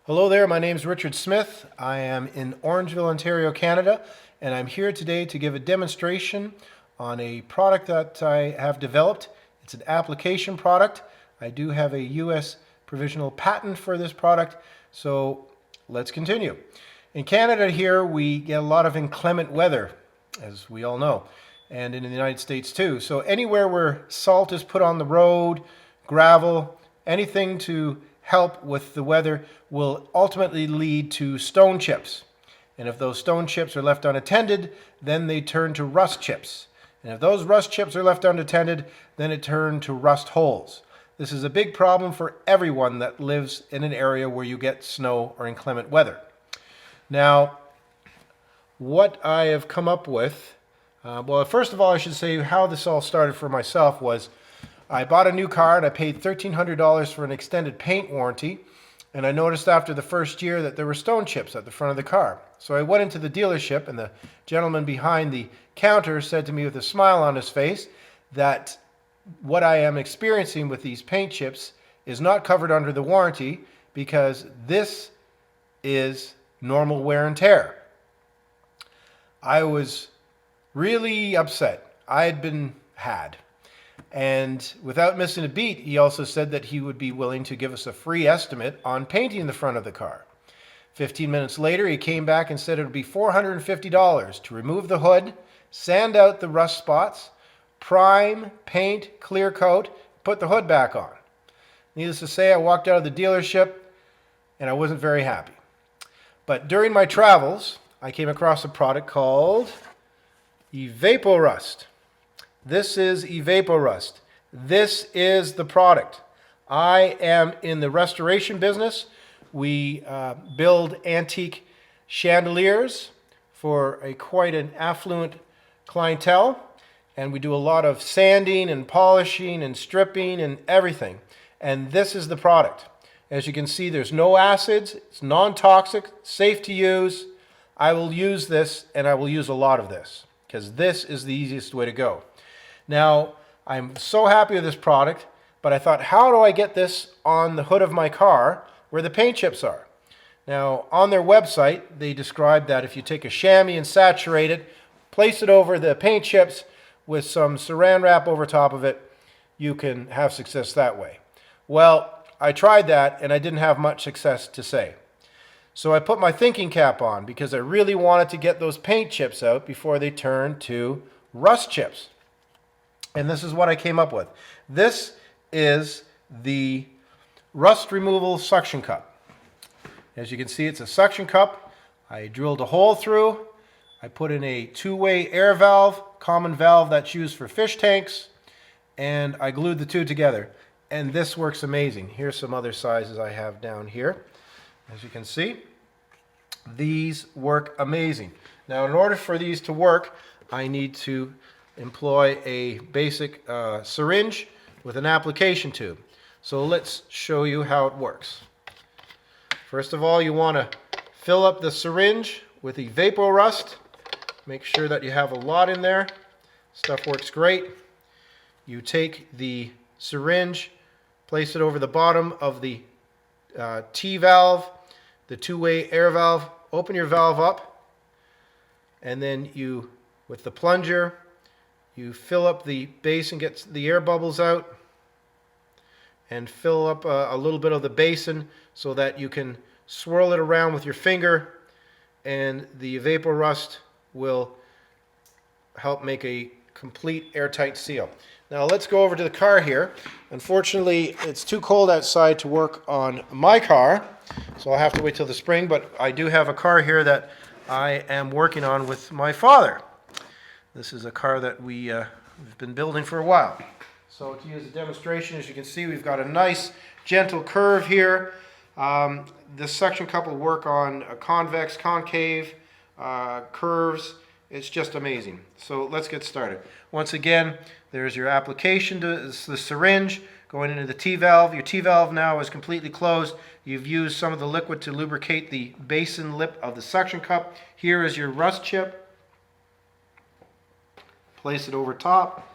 Hello there, my name is Richard Smith. I am in Orangeville, Ontario, Canada, and I'm here today to give a demonstration on a product that I have developed. It's an application product. I do have a US provisional patent for this product, so let's continue. In Canada here, we get a lot of inclement weather, as we all know, and in the United States too. So anywhere where salt is put on the road, gravel, anything to help with the weather will ultimately lead to stone chips. And if those stone chips are left unattended, then they turn to rust chips. And if those rust chips are left unattended, then it turns to rust holes. This is a big problem for everyone that lives in an area where you get snow or inclement weather. Now, what I have come up with, well, first of all, I should say how this all started for myself was I bought a new car and I paid $1,300 for an extended paint warranty. And I noticed after the first year that there were stone chips at the front of the car. So I went into the dealership and the gentleman behind the counter said to me with a smile on his face that what I am experiencing with these paint chips is not covered under the warranty because this is normal wear and tear. I was really upset. I had been had. And without missing a beat, he also said that he would be willing to give us a free estimate on painting the front of the car. 15 minutes later, he came back and said it would be $450 to remove the hood, sand out the rust spots, prime, paint, clear coat, put the hood back on. Needless to say, I walked out of the dealership and I wasn't very happy. But during my travels, I came across a product called Evaporust. This is Evaporust. This is the product. I am in the restoration business. We build antique chandeliers for quite an affluent clientele, and we do a lot of sanding and polishing and stripping and everything. And this is the product. As you can see, there's no acids. It's non-toxic, safe to use. I will use this, and I will use a lot of this because this is the easiest way to go. Now, I'm so happy with this product, but I thought, how do I get this on the hood of my car where the paint chips are? Now, on their website, they describe that if you take a chamois and saturate it, place it over the paint chips with some saran wrap over top of it, you can have success that way. Well, I tried that and I didn't have much success to say. So I put my thinking cap on because I really wanted to get those paint chips out before they turn to rust chips. And this is what I came up with. This is the rust removal suction cup. As you can see, it's a suction cup. I drilled a hole through. I put in a two-way air valve, common valve that's used for fish tanks, and I glued the two together. And this works amazing. Here's some other sizes I have down here. As you can see, these work amazing. Now, in order for these to work, I need to employ a basic syringe with an application tube. So let's show you how it works. First of all, you want to fill up the syringe with Evaporust. Make sure that you have a lot in there. Stuff works great. You take the syringe, place it over the bottom of the T-valve, the two-way air valve. Open your valve up, and then you, with the plunger, you fill up the basin, get the air bubbles out, and fill up a little bit of the basin so that you can swirl it around with your finger, and the Evaporust will help make a complete airtight seal. Now let's go over to the car here. Unfortunately, it's too cold outside to work on my car, so I'll have to wait till the spring, but I do have a car here that I am working on with my father. This is a car that we've been building for a while. So to use a demonstration, as you can see, we've got a nice gentle curve here. This suction cup will work on convex, concave curves. It's just amazing. So let's get started. Once again, there's your application to the syringe going into the T-valve. Your T-valve now is completely closed. You've used some of the liquid to lubricate the basin lip of the suction cup. Here is your rust chip. Place it over top.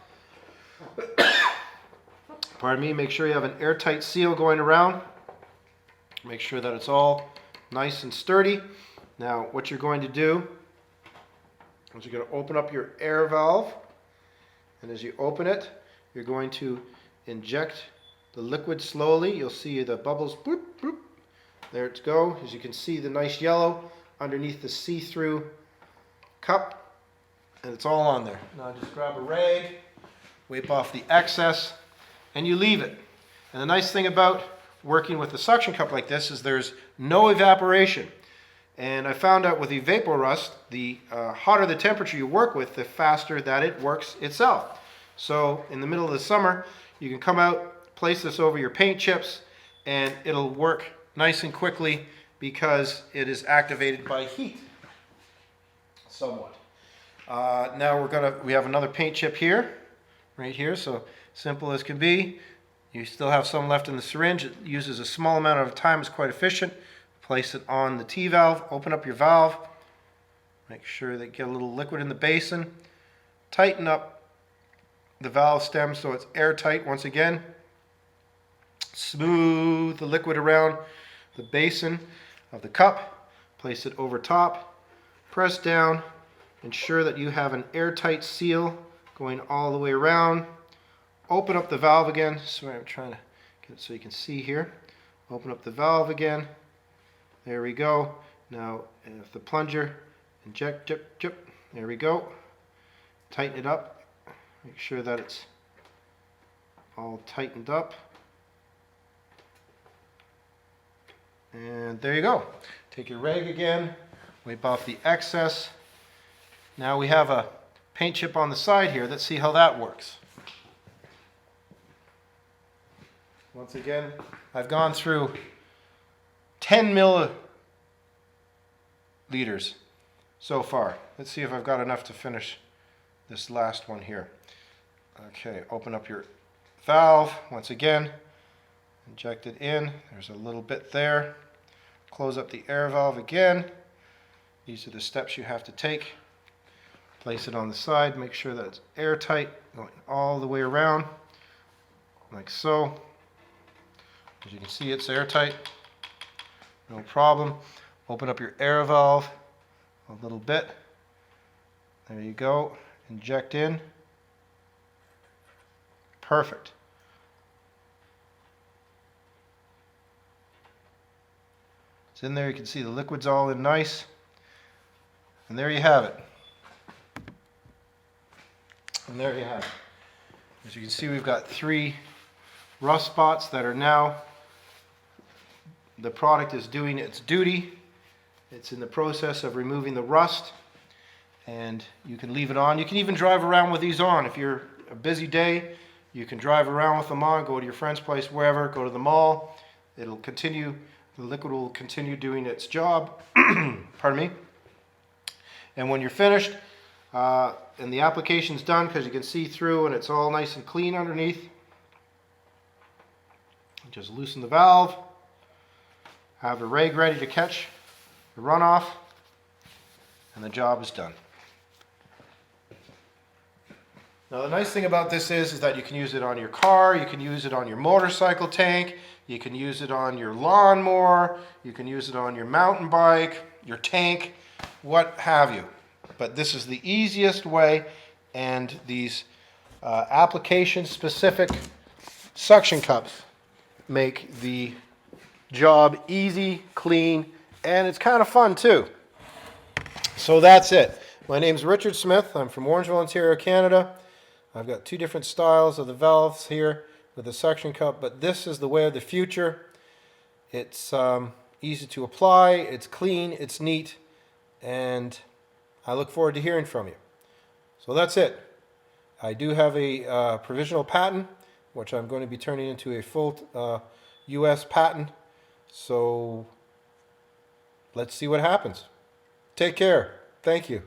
Pardon me, make sure you have an airtight seal going around. Make sure that it's all nice and sturdy. Now what you're going to do is you're going to open up your air valve, and as you open it, you're going to inject the liquid slowly. You'll see the bubbles, boop, boop. There it go. As you can see, the nice yellow underneath the see-through cup, and it's all on there. Now just grab a rag, wipe off the excess, and you leave it. And the nice thing about working with a suction cup like this is there's no evaporation. And I found out with Evapor Rust, the hotter the temperature you work with, the faster that it works itself. So in the middle of the summer, you can come out, place this over your paint chips, and it'll work nice and quickly because it is activated by heat, somewhat. Now we have another paint chip here, right here, so simple as can be. You still have some left in the syringe. It uses a small amount of time, it's quite efficient. Place it on the T-valve, open up your valve, make sure that you get a little liquid in the basin, tighten up the valve stem so it's airtight once again, smooth the liquid around the basin of the cup, place it over top, press down, ensure that you have an airtight seal going all the way around, open up the valve again. Sorry, I'm trying to get it so you can see here. Open up the valve again. There we go. Now, if the plunger, inject, jip, jip. There we go. Tighten it up. Make sure that it's all tightened up. And there you go. Take your rag again, wipe off the excess. Now we have a paint chip on the side here. Let's see how that works. Once again, I've gone through 10 milliliters so far. Let's see if I've got enough to finish this last one here. Okay, open up your valve once again, inject it in. There's a little bit there. Close up the air valve again. These are the steps you have to take. Place it on the side, make sure that it's airtight, going all the way around, like so. As you can see, it's airtight. No problem. Open up your air valve a little bit. There you go. Inject in. Perfect. It's in there. You can see the liquid's all in nice. And there you have it. And there you have it. As you can see, we've got 3 rust spots that are now, the product is doing its duty. It's in the process of removing the rust, and you can leave it on. You can even drive around with these on. If you're a busy day, you can drive around with them on, go to your friend's place, wherever, go to the mall. It'll continue, the liquid will continue doing its job. Pardon me. And when you're finished, and the application's done, because you can see through and it's all nice and clean underneath, just loosen the valve. Have a rag ready to catch the runoff, and the job is done. Now the nice thing about this is that you can use it on your car, you can use it on your motorcycle tank, you can use it on your lawnmower, you can use it on your mountain bike, your tank, what have you. But this is the easiest way, and these application-specific suction cups make the job easy, clean, and it's kind of fun too. So that's it. My name's Richard Smith. I'm from Orangeville, Ontario, Canada. I've got 2 different styles of the valves here with a suction cup, but this is the way of the future. It's easy to apply, it's clean, it's neat, and I look forward to hearing from you. So that's it. I do have a provisional patent, which I'm going to be turning into a full U.S. patent. So let's see what happens. Take care. Thank you.